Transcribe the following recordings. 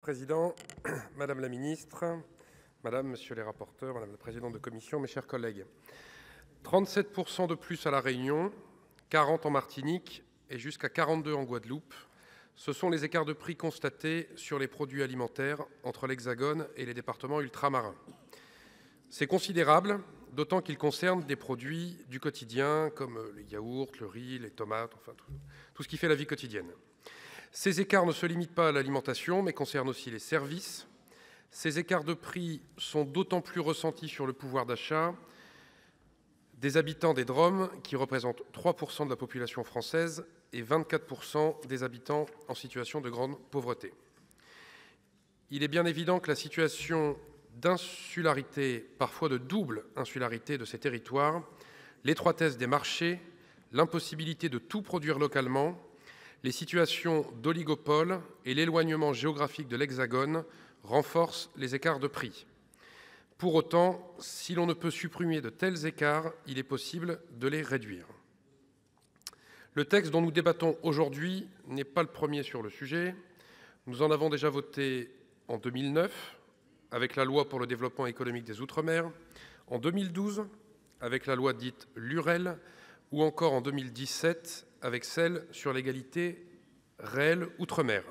Président, Madame la Ministre, Madame, Monsieur les rapporteurs, Madame la Présidente de Commission, mes chers collègues. 37% de plus à La Réunion, 40 en Martinique et jusqu'à 42 en Guadeloupe. Ce sont les écarts de prix constatés sur les produits alimentaires entre l'Hexagone et les départements ultramarins. C'est considérable, d'autant qu'il concerne des produits du quotidien comme les yaourts, le riz, les tomates, enfin tout ce qui fait la vie quotidienne. Ces écarts ne se limitent pas à l'alimentation, mais concernent aussi les services. Ces écarts de prix sont d'autant plus ressentis sur le pouvoir d'achat des habitants des DROM, qui représentent 3% de la population française et 24% des habitants en situation de grande pauvreté. Il est bien évident que la situation d'insularité, parfois de double insularité de ces territoires, l'étroitesse des marchés, l'impossibilité de tout produire localement, les situations d'oligopole et l'éloignement géographique de l'Hexagone renforcent les écarts de prix. Pour autant, si l'on ne peut supprimer de tels écarts, il est possible de les réduire. Le texte dont nous débattons aujourd'hui n'est pas le premier sur le sujet. Nous en avons déjà voté en 2009 avec la loi pour le développement économique des Outre-mer, en 2012 avec la loi dite Lurel, ou encore en 2017 avec celle sur l'égalité réelle outre-mer.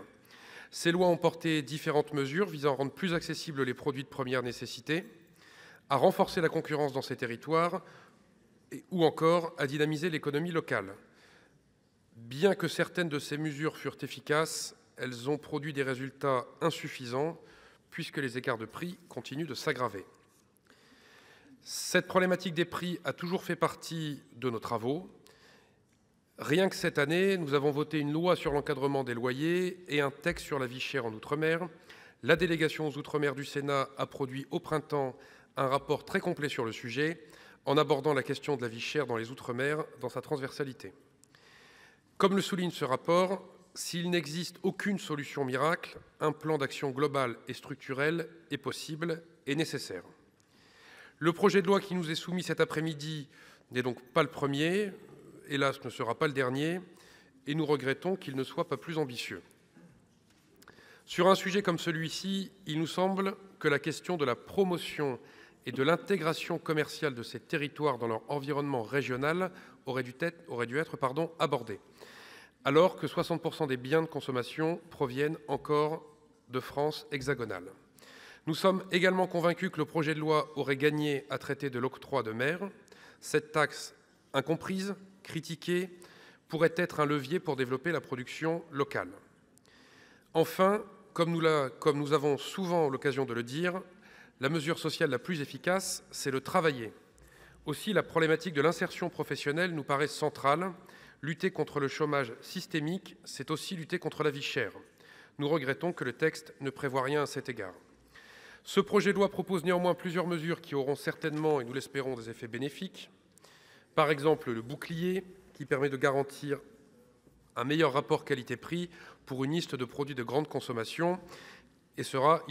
Ces lois ont porté différentes mesures visant à rendre plus accessibles les produits de première nécessité, à renforcer la concurrence dans ces territoires ou encore à dynamiser l'économie locale. Bien que certaines de ces mesures furent efficaces, elles ont produit des résultats insuffisants puisque les écarts de prix continuent de s'aggraver. Cette problématique des prix a toujours fait partie de nos travaux. Rien que cette année, nous avons voté une loi sur l'encadrement des loyers et un texte sur la vie chère en Outre-mer. La délégation aux Outre-mer du Sénat a produit au printemps un rapport très complet sur le sujet, en abordant la question de la vie chère dans les Outre-mer dans sa transversalité. Comme le souligne ce rapport, s'il n'existe aucune solution miracle, un plan d'action global et structurel est possible et nécessaire. Le projet de loi qui nous est soumis cet après-midi n'est donc pas le premier, hélas, ne sera pas le dernier, et nous regrettons qu'il ne soit pas plus ambitieux. Sur un sujet comme celui-ci, il nous semble que la question de la promotion et de l'intégration commerciale de ces territoires dans leur environnement régional aurait dû être abordée, alors que 60% des biens de consommation proviennent encore de France hexagonale. Nous sommes également convaincus que le projet de loi aurait gagné à traiter de l'octroi de mer. Cette taxe incomprise, critiquée, pourrait être un levier pour développer la production locale. Enfin, comme nous avons souvent l'occasion de le dire, la mesure sociale la plus efficace, c'est le travailler. Aussi, la problématique de l'insertion professionnelle nous paraît centrale. Lutter contre le chômage systémique, c'est aussi lutter contre la vie chère. Nous regrettons que le texte ne prévoie rien à cet égard. Ce projet de loi propose néanmoins plusieurs mesures qui auront certainement, et nous l'espérons, des effets bénéfiques. Par exemple, le bouclier, qui permet de garantir un meilleur rapport qualité-prix pour une liste de produits de grande consommation, et il sera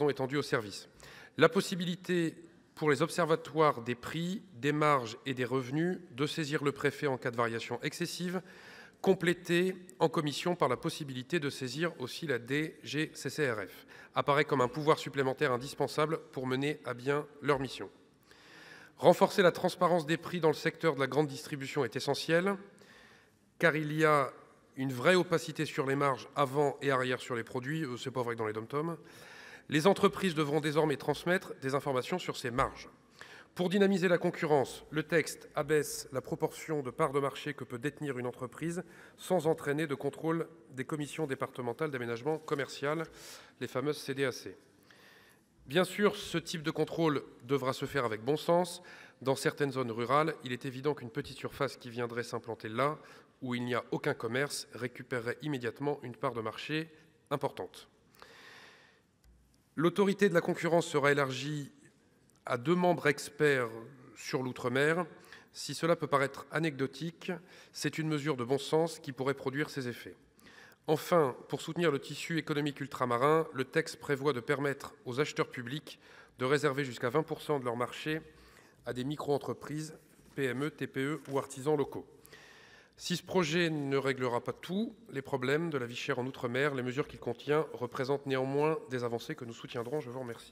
étendu aux services. La possibilité pour les observatoires des prix, des marges et des revenus de saisir le préfet en cas de variation excessive, complétée en commission par la possibilité de saisir aussi la DGCCRF, apparaît comme un pouvoir supplémentaire indispensable pour mener à bien leur mission. Renforcer la transparence des prix dans le secteur de la grande distribution est essentiel, car il y a une vraie opacité sur les marges avant et arrière sur les produits, c'est pas vrai que dans les dom-toms. Les entreprises devront désormais transmettre des informations sur ces marges. Pour dynamiser la concurrence, le texte abaisse la proportion de parts de marché que peut détenir une entreprise sans entraîner de contrôle des commissions départementales d'aménagement commercial, les fameuses CDAC. Bien sûr, ce type de contrôle devra se faire avec bon sens. Dans certaines zones rurales, il est évident qu'une petite surface qui viendrait s'implanter là, où il n'y a aucun commerce, récupérerait immédiatement une part de marché importante. L'autorité de la concurrence sera élargie à 2 membres experts sur l'outre-mer. Si cela peut paraître anecdotique, c'est une mesure de bon sens qui pourrait produire ses effets. Enfin, pour soutenir le tissu économique ultramarin, le texte prévoit de permettre aux acheteurs publics de réserver jusqu'à 20% de leur marché à des micro-entreprises, PME, TPE ou artisans locaux. Si ce projet ne réglera pas tous les problèmes de la vie chère en Outre-mer, les mesures qu'il contient représentent néanmoins des avancées que nous soutiendrons. Je vous remercie.